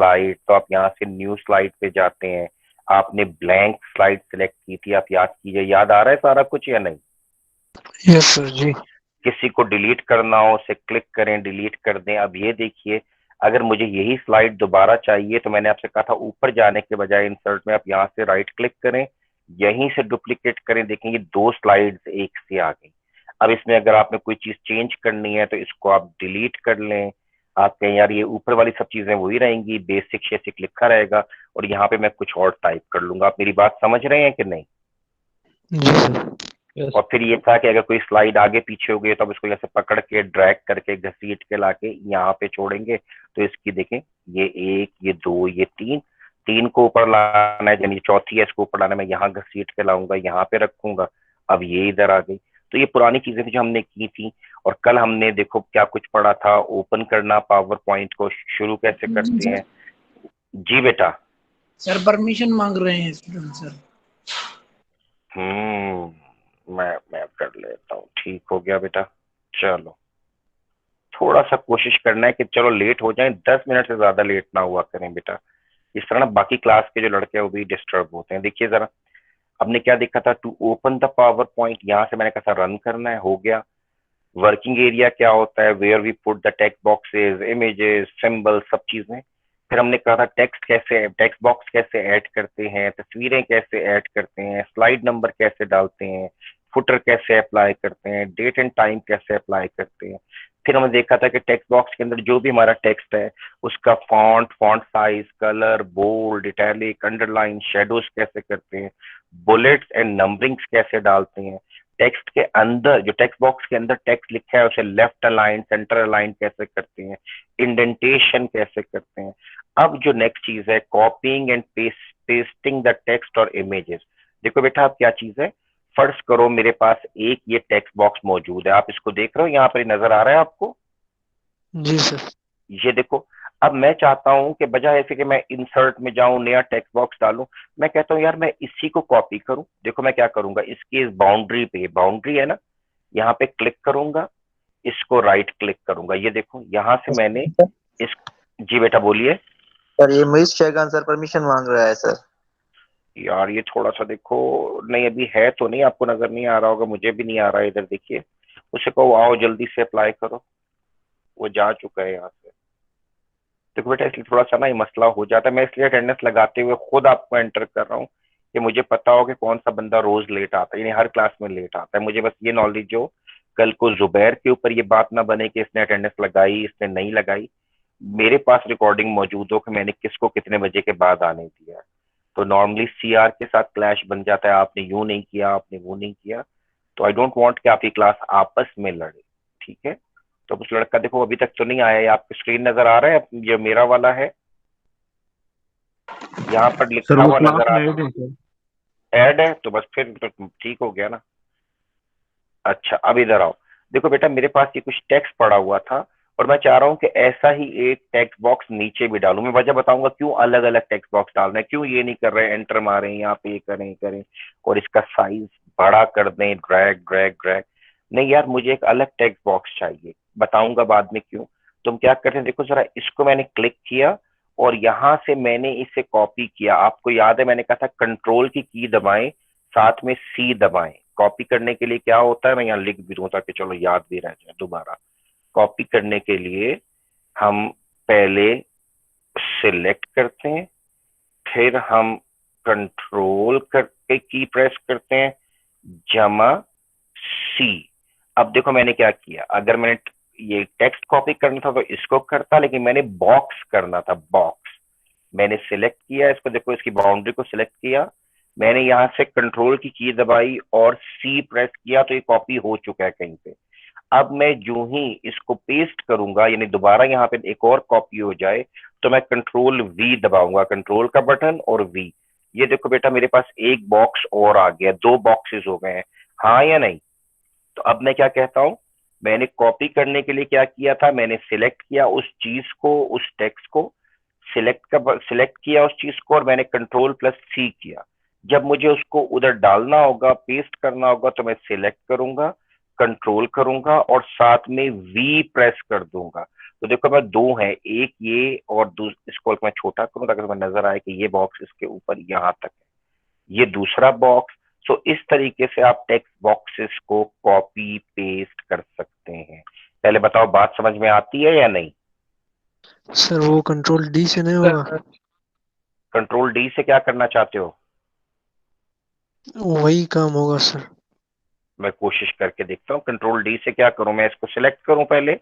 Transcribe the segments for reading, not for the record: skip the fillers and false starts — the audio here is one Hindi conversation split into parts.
स्लाइड, तो आप यहाँ से न्यू स्लाइड पे जाते हैं। आपने ब्लैंक स्लाइड सिलेक्ट की थी, आप याद कीजिए, याद आ रहा है सारा कुछ या नहीं? यस सर जी। किसी को डिलीट करना हो उसे क्लिक करें, डिलीट कर दें। अब ये देखिए, अगर मुझे यही स्लाइड दोबारा चाहिए तो मैंने आपसे कहा था ऊपर जाने के बजाय इंसर्ट में आप यहाँ से राइट क्लिक करें, यहीं से डुप्लीकेट करें, देखेंगे दो स्लाइड्स एक से आ गई। अब इसमें अगर आपने कोई चीज चेंज करनी है तो इसको आप डिलीट कर लें। आप कहें यार ये ऊपर वाली सब चीजें वही रहेंगी, बेसिक शेसिक लिखा रहेगा, और यहाँ पे मैं कुछ और टाइप कर लूंगा। आप मेरी बात समझ रहे हैं कि नहीं? जी सर। यस। और फिर ये था कि अगर कोई स्लाइड आगे पीछे हो गई तो अब इसको ऐसे पकड़ के ड्रैग करके घसीट के लाके यहाँ पे छोड़ेंगे, तो इसकी देखें, ये एक, ये दो, ये तीन, तीन को ऊपर लाना है, यानी चौथी है इसको ऊपर लाना है, मैं यहाँ घसीट के लाऊंगा, यहाँ पे रखूंगा। अब ये इधर आ गई। तो ये पुरानी चीजें थी जो हमने की थी। और कल हमने देखो क्या कुछ पढ़ा था, ओपन करना पावर पॉइंट को, शुरू कैसे जी करते सर। हैं। जी बेटा। सर परमिशन मांग रहे हैं स्टूडेंट सर। मैं कर लेता हूँ, ठीक हो गया बेटा। चलो, थोड़ा सा कोशिश करना है कि चलो लेट हो जाए, 10 मिनट से ज्यादा लेट ना हुआ करें बेटा। इस तरह ना बाकी क्लास के जो लड़के हैं वो भी डिस्टर्ब होते हैं। देखिए जरा, हमने क्या देखा था, to open the PowerPoint, यहाँ से मैंने कहा था रन करना है, हो गया। वर्किंग एरिया क्या होता है, where we put the text boxes, images, symbol, सब चीजें। फिर हमने कहा था टेक्स्ट बॉक्स कैसे ऐड करते हैं, तस्वीरें कैसे ऐड करते हैं, स्लाइड नंबर कैसे डालते हैं, फुटर कैसे अप्लाई करते हैं, डेट एंड टाइम कैसे अप्लाई करते हैं। फिर हमने देखा था कि टेक्स्ट बॉक्स के अंदर जो भी हमारा टेक्स्ट है उसका font size, colour, bold, italic, underline, shadows कैसे करते हैं, बुलेट्स एंड नंबरिंग्स कैसे डालते हैं, टेक्स्ट के अंदर जो टेक्स्ट बॉक्स के अंदर टेक्स्ट लिखा है उसे लेफ्ट अलाइन, सेंटर अलाइन कैसे करते हैं, इंडेंटेशन कैसे करते हैं। अब जो नेक्स्ट चीज है, कॉपिंग एंड पेस्टिंग द टेक्स्ट और इमेजेस। देखो बेटा, अब क्या चीज है, फर्ज करो मेरे पास एक ये टेक्स्ट बॉक्स मौजूद है, आप इसको देख रहे हो, यहाँ पर नजर आ रहा है आपको? जी सर। ये देखो, अब मैं चाहता हूं कि बजाय ऐसे कि मैं इंसर्ट में जाऊं, नया टेक्स्ट बॉक्स डालूं, मैं कहता हूं यार मैं इसी को कॉपी करूं। देखो मैं क्या करूंगा, इसकी इस बाउंड्री पे, बाउंड्री है ना, यहाँ पे क्लिक करूंगा, इसको राइट क्लिक करूंगा, ये देखो यहां से मैंने इस, जी बेटा बोलिए। सर ये मुइज शैगान सर परमिशन मांग रहा है सर। यार ये थोड़ा सा देखो, नहीं अभी है तो नहीं, आपको नजर नहीं आ रहा होगा, मुझे भी नहीं आ रहा है इधर, देखिए। उसे कहो आओ जल्दी से अप्लाई करो, वो जा चुका है यहाँ से। देखो बेटा, इसलिए थोड़ा सा ना ये मसला हो जाता है, मैं इसलिए अटेंडेंस लगाते हुए खुद आपको एंटर कर रहा हूँ कि मुझे पता हो कि कौन सा बंदा रोज लेट आता है, यानी हर क्लास में लेट आता है। मुझे बस ये नॉलेज हो, कल को जुबैर के ऊपर ये बात ना बने कि इसने अटेंडेंस लगाई, इसने नहीं लगाई। मेरे पास रिकॉर्डिंग मौजूद हो कि मैंने किसको कितने बजे के बाद आने दिया है। तो नॉर्मली सीआर के साथ क्लैश बन जाता है, आपने यूं नहीं किया, आपने वो नहीं किया। तो आई डोंट वांट कि आपकी क्लास आपस में लड़े, ठीक है? तो उस लड़का देखो अभी तक तो नहीं आया है, आपकी स्क्रीन नजर आ रहा है, ये मेरा वाला है, यहाँ पर सर लिखा वो हुआ क्लास नजर आ में रहा ऐड है सर। है, ऐड है, तो बस फिर तो ठीक हो गया ना। अच्छा अब इधर आओ, देखो बेटा मेरे पास ये कुछ टेक्स्ट पड़ा हुआ था, और मैं चाह रहा हूँ कि ऐसा ही एक टेक्स्ट बॉक्स नीचे भी डालूं। मैं वजह बताऊंगा क्यों अलग अलग टेक्स्ट बॉक्स डाल रहे हैं, क्यों ये नहीं कर रहे हैं एंटर मारें यहाँ पे, ये करें करें, और इसका साइज बड़ा कर दें, ड्रैग ड्रैग ड्रैग। नहीं यार, मुझे एक अलग टेक्स्ट बॉक्स चाहिए, बताऊंगा बाद में क्यों। तुम क्या करते हैं, देखो जरा, इसको मैंने क्लिक किया और यहां से मैंने इसे कॉपी किया। आपको याद है मैंने कहा था कंट्रोल की दबाएं, साथ में सी दबाएं। कॉपी करने के लिए क्या होता है, मैं यहाँ लिख भी दूं ताकि चलो याद भी रह जाए दोबारा। कॉपी करने के लिए हम पहले सिलेक्ट करते हैं, फिर हम कंट्रोल करके की प्रेस करते हैं, जमा सी। अब देखो मैंने क्या किया, अगर मैंने ये टेक्स्ट कॉपी करना था तो इसको करता, लेकिन मैंने बॉक्स करना था, बॉक्स। मैंने सिलेक्ट किया इसको, देखो इसकी बाउंड्री को सिलेक्ट किया, मैंने यहाँ से कंट्रोल की दबाई और सी प्रेस किया, तो ये कॉपी हो चुका है कहीं पे। अब मैं जो ही इसको पेस्ट करूंगा, यानी दोबारा यहाँ पे एक और कॉपी हो जाए, तो मैं कंट्रोल वी दबाऊंगा, कंट्रोल का बटन और वी। ये देखो बेटा मेरे पास एक बॉक्स और आ गया, दो बॉक्सेस हो गए हैं, हाँ या नहीं? तो अब मैं क्या कहता हूं, मैंने कॉपी करने के लिए क्या किया था, मैंने सिलेक्ट किया उस चीज को, उस टेक्स्ट को, सिलेक्ट किया उस चीज को, और मैंने कंट्रोल प्लस सी किया। जब मुझे उसको उधर डालना होगा, पेस्ट करना होगा, तो मैं सिलेक्ट करूंगा, कंट्रोल करूंगा और साथ में वी प्रेस कर दूंगा। तो देखो मैं दो हैं, एक ये और इसको मैं छोटा करूं ताकि तुम्हें नजर आए कि ये बॉक्स इसके ऊपर यहाँ तक है, ये दूसरा बॉक्स। सो इस तरीके से आप टेक्स्ट बॉक्सेस को कॉपी पेस्ट कर सकते हैं। पहले बताओ बात समझ में आती है या नहीं? सर वो कंट्रोल डी से नहीं होगा? कंट्रोल डी से क्या करना चाहते हो? वही काम होगा सर। मैं कोशिश करके देखता हूँ। कंट्रोल डी से क्या करूं, मैं इसको सिलेक्ट करूं पहले?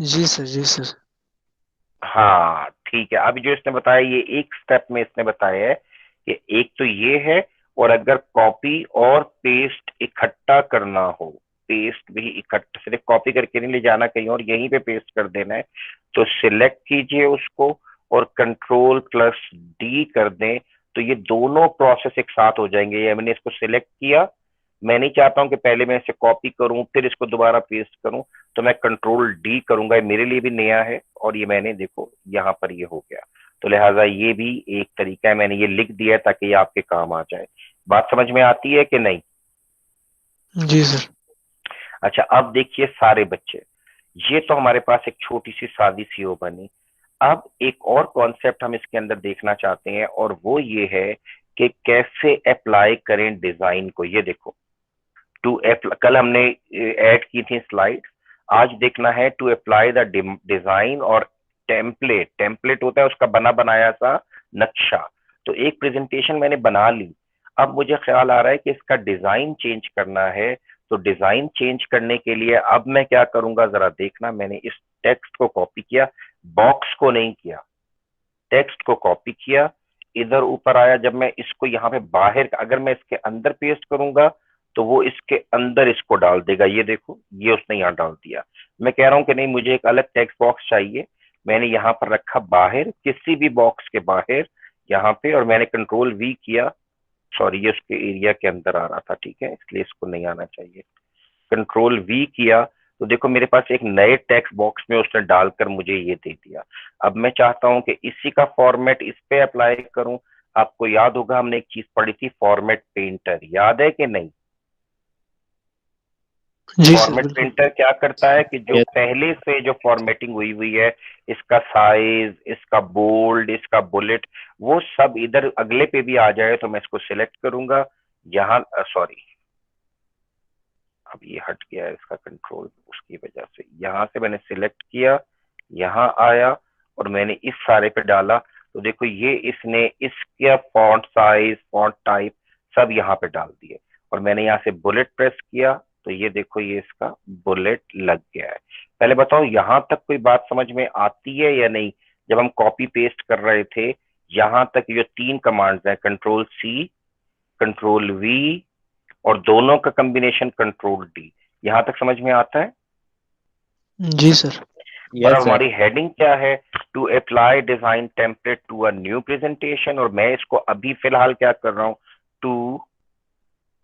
जी सर, जी सर। हाँ ठीक है। अभी जो इसने बताया ये एक स्टेप में इसने बताया है कि एक तो ये है, और अगर कॉपी और पेस्ट इकट्ठा करना हो, पेस्ट भी इकट्ठा, सिर्फ कॉपी करके नहीं ले जाना कहीं और, यहीं पे पेस्ट कर देना है, तो सिलेक्ट कीजिए उसको और कंट्रोल प्लस डी कर दें, तो ये दोनों प्रोसेस एक साथ हो जाएंगे। ये मैंने इसको सिलेक्ट किया, मैं नहीं चाहता हूं कि पहले मैं इसे कॉपी करूं फिर इसको दोबारा पेस्ट करूं, तो मैं कंट्रोल डी करूंगा। ये मेरे लिए भी नया है और ये मैंने देखो यहाँ पर ये हो गया, तो लिहाजा ये भी एक तरीका है, मैंने ये लिख दिया है ताकि ये आपके काम आ जाए। बात समझ में आती है कि नहीं? जी सर। अच्छा अब देखिए सारे बच्चे, ये तो हमारे पास एक छोटी सी सादी सी वो बनी। अब एक और कॉन्सेप्ट हम इसके अंदर देखना चाहते हैं और वो ये है कि कैसे अप्लाई करें डिजाइन को। ये देखो कल हमने ऐड की थी स्लाइड, आज देखना है टू अप्लाई द डिजाइन और टेम्पलेट। टेम्पलेट होता है उसका बना बनाया सा नक्शा। तो एक प्रेजेंटेशन मैंने बना ली, अब मुझे ख्याल आ रहा है कि इसका डिजाइन चेंज करना है। तो डिजाइन चेंज करने के लिए अब मैं क्या करूंगा जरा देखना, मैंने इस टेक्स्ट को कॉपी किया, बॉक्स को नहीं किया, टेक्स्ट को कॉपी किया, इधर ऊपर आया। जब मैं इसको यहाँ पे बाहर, अगर मैं इसके अंदर पेस्ट करूंगा तो वो इसके अंदर इसको डाल देगा। ये देखो ये उसने यहाँ डाल दिया। मैं कह रहा हूं कि नहीं मुझे एक अलग टेक्स्ट बॉक्स चाहिए, मैंने यहाँ पर रखा बाहर, किसी भी बॉक्स के बाहर यहाँ पे, और मैंने कंट्रोल वी किया। सॉरी ये उसके एरिया के अंदर आ रहा था, ठीक है, इसलिए इसको नहीं आना चाहिए। कंट्रोल वी किया तो देखो मेरे पास एक नए टेक्स्ट बॉक्स में उसने डालकर मुझे ये दे दिया। अब मैं चाहता हूं कि इसी का फॉर्मेट इस पे अप्लाई करूं। आपको याद होगा हमने एक चीज पढ़ी थी, फॉर्मेट पेंटर, याद है कि नहीं? जी सर, फॉर्मेट बिल्कुल। पेंटर क्या करता है कि जो यस पहले से जो फॉर्मेटिंग हुई हुई है, इसका साइज, इसका बोल्ड, इसका बुलेट, वो सब इधर अगले पे भी आ जाए। तो मैं इसको सिलेक्ट करूंगा यहाँ, सॉरी अब ये हट गया है इसका कंट्रोल, उसकी वजह से यहाँ से मैंने सिलेक्ट किया, यहाँ आया और मैंने इस सारे पे डाला। तो देखो ये इसने इसका फॉन्ट साइज, फॉन्ट टाइप सब यहाँ पे डाल दिए, और मैंने यहाँ से बुलेट प्रेस किया तो ये देखो ये इसका बुलेट लग गया है। पहले बताओ यहाँ तक कोई बात समझ में आती है या नहीं? जब हम कॉपी पेस्ट कर रहे थे, यहाँ तक जो तीन कमांड्स हैं, कंट्रोल सी, कंट्रोल वी और दोनों का कॉम्बिनेशन कंट्रोल डी, यहां तक समझ में आता है? जी सर। और अब यस सर हमारी हेडिंग क्या है? To apply design template to a new presentation, और मैं इसको अभी फिलहाल क्या कर रहा हूं, टू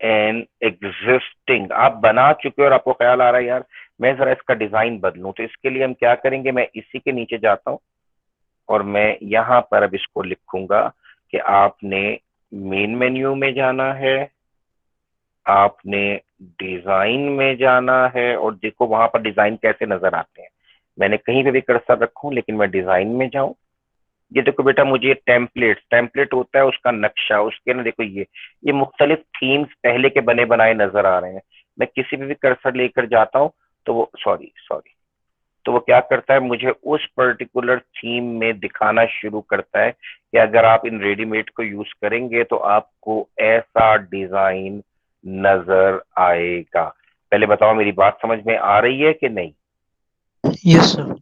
एन एग्जिस्टिंग। आप बना चुके हो और आपको ख्याल आ रहा है यार मैं जरा इसका डिजाइन बदलूं, तो इसके लिए हम क्या करेंगे, मैं इसी के नीचे जाता हूं और मैं यहां पर अब इसको लिखूंगा कि आपने मेन मेन्यू में जाना है, आपने डिजाइन में जाना है, और देखो वहां पर डिजाइन कैसे नजर आते हैं। मैंने कहीं पे भी कर्सर रखूं लेकिन मैं डिजाइन में जाऊं, ये देखो बेटा मुझे टेम्पलेट, टेम्पलेट होता है उसका नक्शा, उसके ना देखो ये मुख्तलिफ थीम्स पहले के बने बनाए नजर आ रहे हैं। मैं किसी भी कर्सर लेकर जाता हूं तो वो सॉरी सॉरी तो वो क्या करता है, मुझे उस पर्टिकुलर थीम में दिखाना शुरू करता है कि अगर आप इन रेडीमेड को यूज करेंगे तो आपको ऐसा डिजाइन नजर आएगा। पहले बताओ मेरी बात समझ में आ रही है कि नहीं? Yes sir.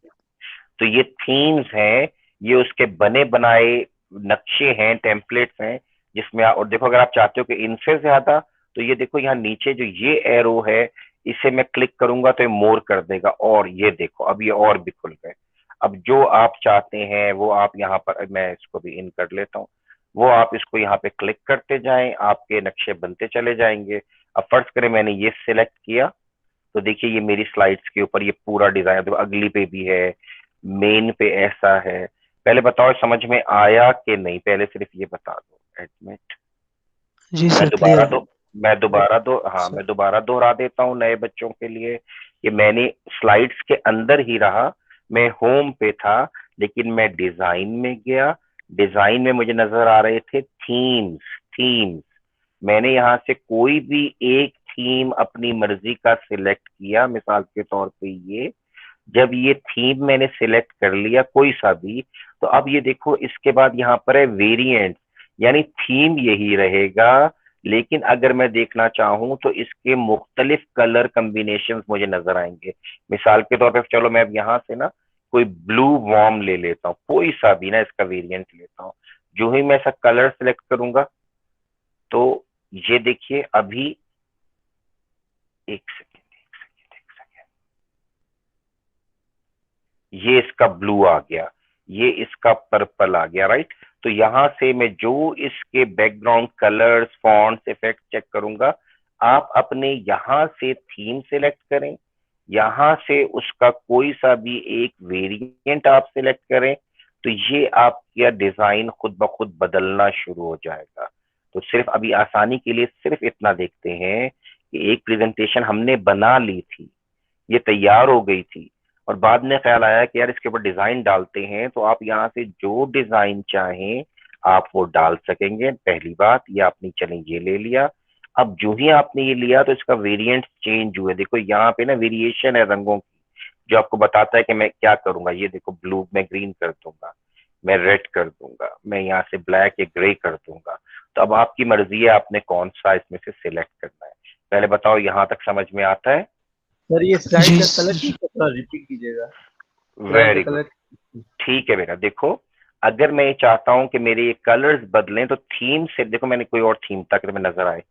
तो ये थीम्स हैं, ये उसके बने बनाए नक्शे हैं, टेम्पलेट्स हैं, जिसमें और देखो अगर आप चाहते हो कि इनसे ज्यादा, तो ये देखो यहाँ नीचे जो ये एरो है, इसे मैं क्लिक करूंगा तो ये मोर कर देगा, और ये देखो अब ये और भी खुल गए। अब जो आप चाहते हैं वो आप यहाँ पर, मैं इसको भी इन कर लेता हूँ, वो आप इसको यहाँ पे क्लिक करते जाएं, आपके नक्शे बनते चले जाएंगे। अब फर्ज करें मैंने ये सिलेक्ट किया, तो देखिए ये मेरी स्लाइड्स के ऊपर ये पूरा डिजाइन, तो अगली पे भी है, मेन पे ऐसा है। पहले बताओ समझ में आया कि नहीं, पहले सिर्फ ये बता दो। एडमिट, जी मैं सर, दोबारा क्लियर है दो मैं दोबारा दो हाँ सर। मैं दोबारा दोहरा देता हूँ नए बच्चों के लिए कि मैंने स्लाइड्स के अंदर ही रहा, मैं होम पे था, लेकिन मैं डिजाइन में गया। डिजाइन में मुझे नजर आ रहे थे थीम्स। थीम्स मैंने यहाँ से कोई भी एक थीम अपनी मर्जी का सिलेक्ट किया, मिसाल के तौर पे ये, जब ये थीम मैंने सिलेक्ट कर लिया कोई सा भी, तो अब ये देखो इसके बाद यहाँ पर है वेरिएंट, यानी थीम यही रहेगा, लेकिन अगर मैं देखना चाहूं तो इसके मुख्तलिफ कलर कम्बिनेशन मुझे नजर आएंगे। मिसाल के तौर पे चलो मैं अब यहाँ से ना कोई ब्लू वॉर्म ले लेता हूँ, कोई सा भी ना इसका वेरिएंट लेता हूँ। जो ही मैं ऐसा कलर सिलेक्ट करूंगा तो ये देखिए अभी, एक सेकेंड एक सेकेंड एक सेकेंड, ये इसका ब्लू आ गया, ये इसका पर्पल आ गया, राइट। तो यहां से मैं जो इसके background colours fonts effect check करूंगा, आप अपने यहां से थीम सिलेक्ट करें, यहां से उसका कोई सा भी एक वेरिएंट आप सिलेक्ट करें, तो ये आपका डिजाइन खुद ब खुद बदलना शुरू हो जाएगा। तो सिर्फ अभी आसानी के लिए सिर्फ इतना देखते हैं कि एक प्रेजेंटेशन हमने बना ली थी, ये तैयार हो गई थी, और बाद में ख्याल आया कि यार इसके ऊपर डिजाइन डालते हैं, तो आप यहाँ से जो डिजाइन चाहें आप वो डाल सकेंगे। पहली बात ये आपने, चलें ये ले लिया। अब जो ही आपने ये लिया तो इसका वेरिएंट चेंज हुए, देखो यहाँ पे ना वेरिएशन है रंगों की, जो आपको बताता है कि मैं क्या करूंगा। ये देखो ब्लू मैं ग्रीन कर दूंगा, मैं रेड कर दूंगा, मैं यहाँ से ब्लैक या ग्रे कर दूंगा। तो अब आपकी मर्जी है आपने कौन सा इसमें से सिलेक्ट करना है। पहले बताओ यहाँ तक समझ में आता है? सर ये स्लाइड जी का कलर सर। थोड़ा रिपीट कीजिएगा, स्लाइड वेरी का गुड, कलर। ठीक है बेटा। देखो अगर मैं ये चाहता हूं कि मेरे ये कलर्स बदलें, तो थीम से देखो मैंने कोई और थीम तक में नजर आए,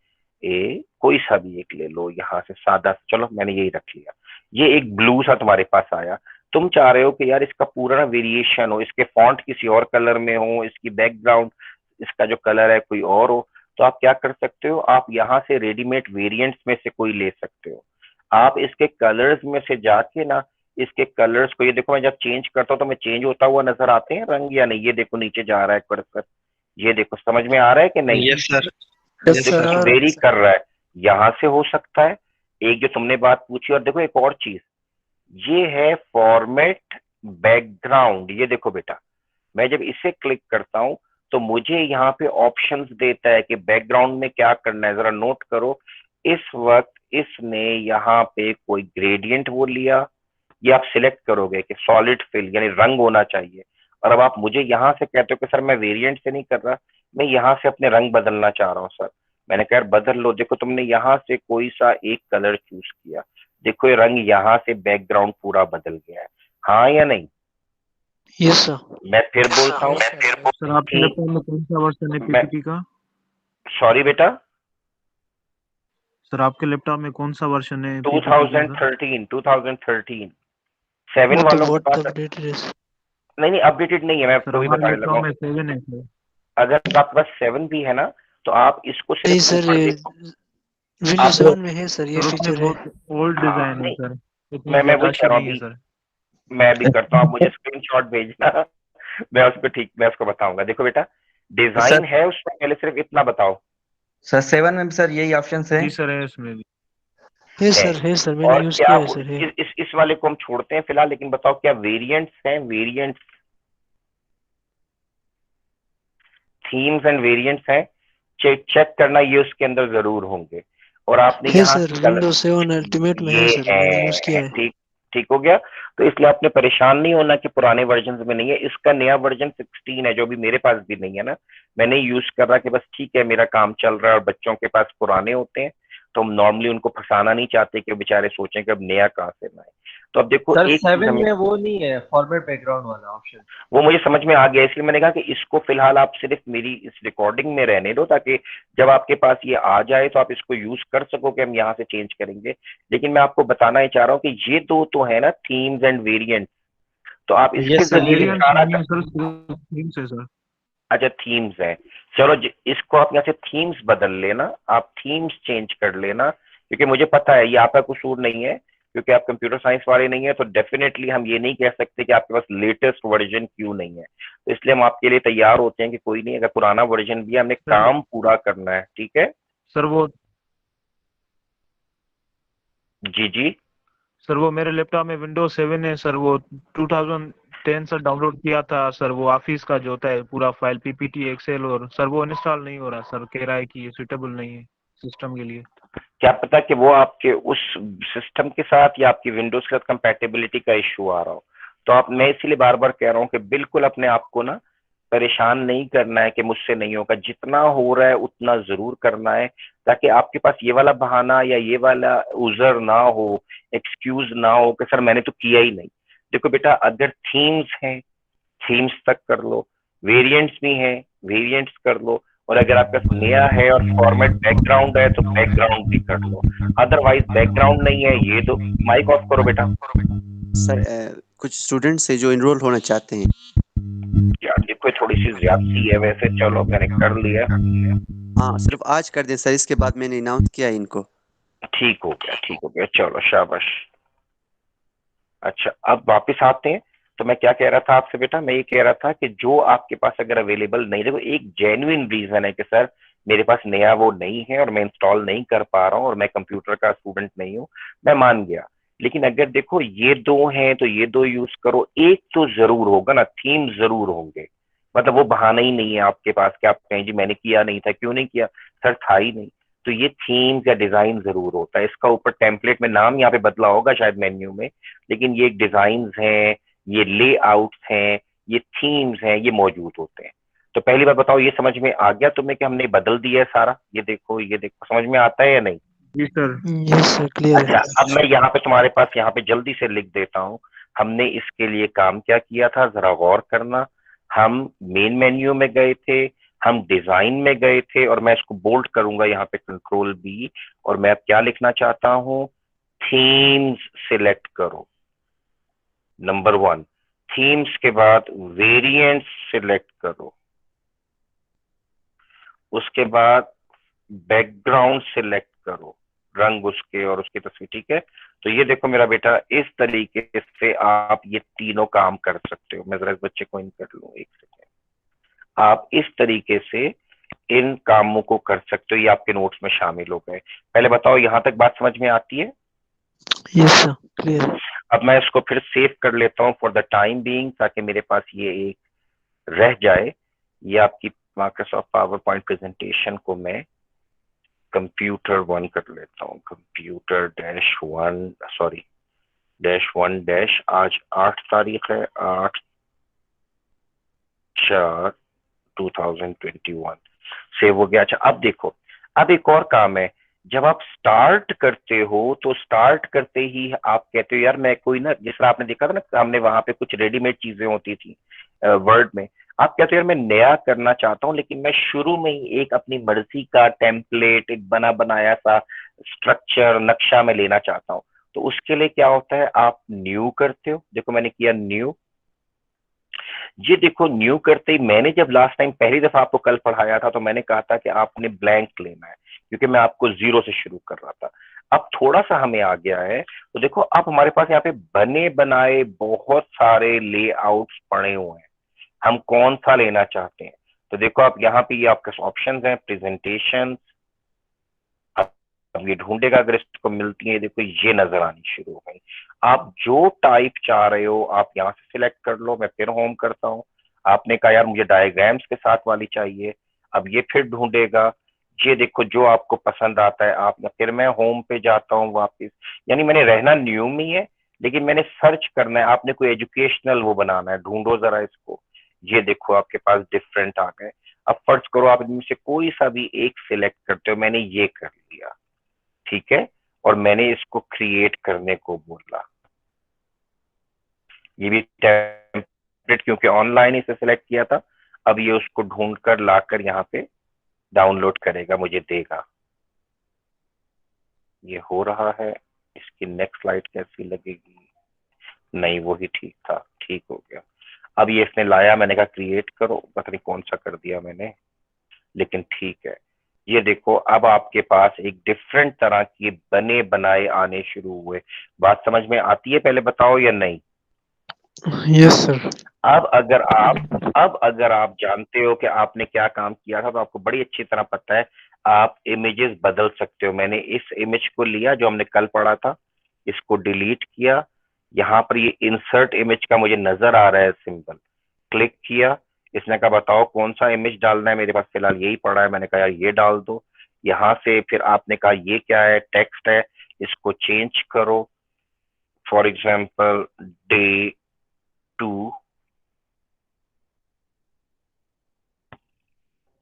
कोई सा भी एक ले लो यहाँ से सादा, चलो मैंने यही रख लिया। ये एक ब्लू सा तुम्हारे पास आया, तुम चाह रहे हो कि यार इसका पूरा ना वेरिएशन हो, इसके फॉन्ट किसी और कलर में हो, इसकी बैकग्राउंड इसका जो कलर है कोई और हो, तो आप क्या कर सकते हो, आप यहाँ से रेडीमेड वेरिएंट्स में से कोई ले सकते हो। आप इसके कलर्स में से जाके ना इसके कलर्स को, ये देखो मैं जब चेंज करता हूँ तो मैं चेंज होता हुआ नजर आते हैं रंग या नहीं, ये देखो नीचे जा रहा है कर्सर, ये देखो समझ में आ रहा है कि नहीं? Yes sir. यस यस देखो सर सर। आ रहा वेरी कर रहा है, यहां से हो सकता है। एक जो तुमने बात पूछी, और देखो एक और चीज, ये है फॉर्मेट बैकग्राउंड। ये देखो बेटा, मैं जब इसे क्लिक करता हूं तो मुझे यहाँ पे ऑप्शंस देता है कि बैकग्राउंड में क्या करना है। जरा नोट करो, इस वक्त इसने यहाँ पे कोई ग्रेडियंट वो लिया, ये आप सिलेक्ट करोगे कि सॉलिड फिल यानी रंग होना चाहिए। और अब आप मुझे यहाँ से कहते हो कि सर मैं वेरिएंट से नहीं कर रहा, मैं यहाँ से अपने रंग बदलना चाह रहा हूँ सर। मैंने कहा यार बदल लो। देखो तुमने यहाँ से कोई सा एक कलर चूज किया, देखो ये रंग यहाँ से बैकग्राउंड पूरा बदल गया है, हाँ या नहीं? Yes sir. मैं फिर बोलता हूँ, सर आपके लैपटॉप में कौन सा वर्जन है मैं पीपीटी का? सॉरी बेटा, सर आपके लैपटॉप में कौन सा वर्जन है पीपीटी का सर? 2013 7 वो तो वालों के बहुत पास, अपडेटेड है सर। नहीं अपडेटेड नहीं है, मैं सर आपको भी हमारे बताने लगा लैपटॉप हूँ। में 7 है सर। अगर आपके पास 7 भी है ना, तो आप इसको नहीं सिर्फ सर, ऊपर देखो, विंडो आप 7 में है सर, ये सर उसमें फीचर है। बहुत ओल्ड हाँ डिजाइन है नहीं, सर, इतनी मैं बहुत वही कह अच्छी रहा हूँ नहीं है अभी, सर। मैं भी करता हूँ, आप मुझे स्क्रीनशॉट भेजना मैं उसको ठीक, मैं उसको बताऊंगा। देखो बेटा, डिजाइन सर है उसमें, पहले सिर्फ इतना बताओ सर 7 में भी सर यही ऑप्शन है। जी सर है उसमें भी। है सर, मैंने और यूज क्या किया है आप सर, है। इस वाले को हम छोड़ते हैं फिलहाल, लेकिन बताओ क्या वेरिएंट्स हैं, वेरिएंट्स, थीम्स एंड वेरिएंट्स हैं? चेक चेक करना, ये उसके अंदर जरूर होंगे। और आपने है यहाँ सर, से कलर, विंडो 7 अल्टीमेट में है ये सर, मैंने यूज किया है। ठीक, ठीक हो गया। तो इसलिए आपने परेशान नहीं होना कि पुराने वर्जन में नहीं है, इसका नया वर्जन 16 है जो भी मेरे पास भी नहीं है ना, मैंने यूज कर रहा कि बस ठीक है मेरा काम चल रहा है, और बच्चों के पास पुराने होते हैं तो हम नॉर्मली उनको फंसाना नहीं चाहते कि वो बेचारे सोचें कि अब नया कहाँ से लाएं। तो अब देखो सर एक चीज 7 हमें, में वो नहीं है फॉर्मेट बैकग्राउंड वाला ऑप्शन। वो मुझे समझ में आ गया, इसलिए मैंने कहा कि इसको फिलहाल आप सिर्फ मेरी इस रिकॉर्डिंग में रहने दो, ताकि जब आपके पास ये आ जाए तो आप इसको यूज कर सको कि हम यहाँ से चेंज करेंगे। लेकिन मैं आपको बताना ही चाह रहा हूँ कि ये दो तो है ना थीम्स एंड वेरिएंट, तो आप इसके यस सर जरिए ये है। वेरिएंट्स इशारा नहीं कर, है सर, सिर्फ थीम्स है सर। अच्छा थीम्स है, चलो इसको आप यहाँ से थीम्स बदल लेना, आप थीम्स चेंज कर लेना, क्योंकि मुझे पता है ये आपका कसूर नहीं है, क्योंकि आप कंप्यूटर साइंस वाले नहीं है, तो डेफिनेटली हम ये नहीं कह सकते कि आपके पास लेटेस्ट वर्जन क्यों नहीं है। तो इसलिए हम आपके लिए तैयार होते हैं कि कोई नहीं, अगर पुराना वर्जन भी है, हमने सर काम पूरा करना है, ठीक है? सर वो जी जी, सर वो मेरे लैपटॉप में विंडोज 7 है सर, वो 2010 से डाउनलोड किया था सर, वो ऑफिस का जो होता है पूरा फाइल पीपीटी एक्सेल, और सर वो इंस्टॉल नहीं हो रहा सर, कह रहा है कि ये सुटेबल नहीं है सिस्टम के लिए। क्या पता कि वो आपके उस सिस्टम के साथ या आपकी विंडोज के साथ कंपैटिबिलिटी का इश्यू आ रहा हो। तो आप, मैं इसीलिए बार बार कह रहा हूँ कि बिल्कुल अपने आप को ना परेशान नहीं करना है कि मुझसे नहीं होगा, जितना हो रहा है उतना जरूर करना है, ताकि आपके पास ये वाला बहाना या ये वाला उजर ना हो, एक्सक्यूज ना हो कि सर मैंने तो किया ही नहीं। देखो बेटा, अगर थीम्स हैं थीम्स तक कर लो, वेरिएंट्स भी हैं वेरिएंट्स कर लो, और अगर आपका नया है और फॉर्मेट बैकग्राउंड है तो बैकग्राउंड भी कर लो। अदरवाइज बैकग्राउंड नहीं है ये दो। माइक ऑफ करो बेटा। सर कुछ स्टूडेंट्स है जो इनरोल होना चाहते हैं। यार देखो थोड़ी सी ज्यादती है वैसे, चलो मैंने कर लिया। हाँ सिर्फ आज कर दें सर, इसके बाद मैंने अनाउंस किया है इनको। ठीक हो गया, चलो शाबाश। अच्छा अब वापस आते हैं। तो मैं क्या कह रहा था आपसे बेटा, मैं ये कह रहा था कि जो आपके पास अगर अवेलेबल नहीं, देखो एक जेन्युइन रीजन है कि सर मेरे पास नया वो नहीं है और मैं इंस्टॉल नहीं कर पा रहा हूँ और मैं कंप्यूटर का स्टूडेंट नहीं हूँ, मैं मान गया। लेकिन अगर देखो ये दो हैं तो ये दो यूज करो, एक तो जरूर होगा ना, थीम जरूर होंगे। मतलब वो बहाना ही नहीं है आपके पास कि आप कहें जी मैंने किया नहीं था, क्यों नहीं किया सर, था ही नहीं। तो ये थीम या डिजाइन जरूर होता है। इसका ऊपर टेम्पलेट में नाम यहाँ पे बदला होगा शायद मेन्यू में, लेकिन ये डिजाइन हैं, ये लेआउट्स हैं, ये थीम्स हैं, ये मौजूद होते हैं। तो पहली बात बताओ, ये समझ में आ गया तुम्हें कि हमने बदल दिया है सारा? ये देखो समझ में आता है या नहीं? जी सर। यस सर, क्लियर अच्छा है। अब मैं यहाँ पे तुम्हारे पास यहाँ पे जल्दी से लिख देता हूँ, हमने इसके लिए काम क्या किया था, जरा गौर करना। हम मेन मेन्यू में गए थे, हम डिजाइन में गए थे, और मैं इसको बोल्ड करूंगा यहाँ पे कंट्रोल बी, और मैं अब क्या लिखना चाहता हूँ, थीम्स सिलेक्ट करो। नंबर 1, थीम्स के बाद वेरिएंट्स सिलेक्ट करो, उसके बाद बैकग्राउंड सिलेक्ट करो, रंग उसके और उसकी तस्वीर, ठीक है। तो ये देखो मेरा बेटा, इस तरीके से आप ये तीनों काम कर सकते हो। मैं जरा इस बच्चे को इन कर लूं, एक सेकेंड। आप इस तरीके से इन कामों को कर सकते हो, ये आपके नोट्स में शामिल हो गए। पहले बताओ यहां तक बात समझ में आती है? यस सर, क्लियर है। अब मैं इसको फिर सेव कर लेता हूं फॉर द टाइम बीइंग, ताकि मेरे पास ये एक रह जाए। ये आपकी माइक्रोसॉफ्ट पावर पॉइंट प्रेजेंटेशन को मैं कंप्यूटर 1 कर लेता हूँ, कंप्यूटर -1, सॉरी -1 डैश, आज 8 तारीख है, 8/4/2021 सेव हो गया। अच्छा अब देखो, अब एक और काम है। जब आप स्टार्ट करते हो तो स्टार्ट करते ही आप कहते हो यार मैं कोई ना, जिस तरह आपने देखा था ना सामने वहां पे कुछ रेडीमेड चीजें होती थी वर्ड में, आप कहते हो यार मैं नया करना चाहता हूँ, लेकिन मैं शुरू में ही एक अपनी मर्जी का टेम्पलेट, एक बना बनाया सा स्ट्रक्चर, नक्शा में लेना चाहता हूँ। तो उसके लिए क्या होता है, आप न्यू करते हो। देखो मैंने किया न्यू। ये देखो न्यू करते ही, मैंने जब लास्ट टाइम पहली दफा आपको कल पढ़ाया था तो मैंने कहा था कि आपने ब्लैंक लेना है, क्योंकि मैं आपको 0 से शुरू कर रहा था। अब थोड़ा सा हमें आ गया है, तो देखो अब हमारे पास यहाँ पे बने बनाए बहुत सारे लेआउट्स पड़े हुए हैं, हम कौन सा लेना चाहते हैं। तो देखो आप यहाँ पे ये आपके ऑप्शन हैं, प्रेजेंटेशन। अब ये ढूंढेगा, अगर इसको मिलती है, देखो ये नजर आनी शुरू हो गई। आप जो टाइप चाह रहे हो आप यहाँ से सिलेक्ट कर लो। मैं फिर होम करता हूँ, आपने कहा यार मुझे डायग्राम्स के साथ वाली चाहिए, अब ये फिर ढूंढेगा। ये देखो जो आपको पसंद आता है आप, फिर मैं होम पे जाता हूँ वापस। यानी मैंने रहना न्यू में ही है, लेकिन मैंने सर्च करना है, आपने कोई एजुकेशनल वो बनाना है, ढूंढो जरा इसको। ये देखो आपके पास डिफरेंट आ गए। अब फर्ज करो आप इनमें से कोई सा भी एक सिलेक्ट करते हो, मैंने ये कर लिया, ठीक है, और मैंने इसको क्रिएट करने को बोला। ये भी टेम्पलेट क्योंकि ऑनलाइन इसे सिलेक्ट किया था, अब ये उसको ढूंढकर लाकर यहाँ पे डाउनलोड करेगा, मुझे देगा। ये हो रहा है। इसकी नेक्स्ट स्लाइड कैसी लगेगी? नहीं वही ठीक था, ठीक हो गया। अब ये इसने लाया, मैंने कहा क्रिएट करो, पता नहीं कौन सा कर दिया मैंने, लेकिन ठीक है। ये देखो अब आपके पास एक डिफरेंट तरह के बने बनाए आने शुरू हुए। बात समझ में आती है पहले बताओ या नहीं? Yes sir. अब अगर आप जानते हो कि आपने क्या काम किया था, तो आपको बड़ी अच्छी तरह पता है आप इमेजेस बदल सकते हो। मैंने इस इमेज को लिया जो हमने कल पढ़ा था, इसको डिलीट किया, यहाँ पर ये इंसर्ट इमेज का मुझे नजर आ रहा है सिंबल, क्लिक किया, इसने कहा बताओ कौन सा इमेज डालना है, मेरे पास फिलहाल यही पड़ा है, मैंने कहा यार ये डाल दो। यहाँ से फिर आपने कहा ये क्या है, टेक्स्ट है, इसको चेंज करो, फॉर एग्जाम्पल डे 2,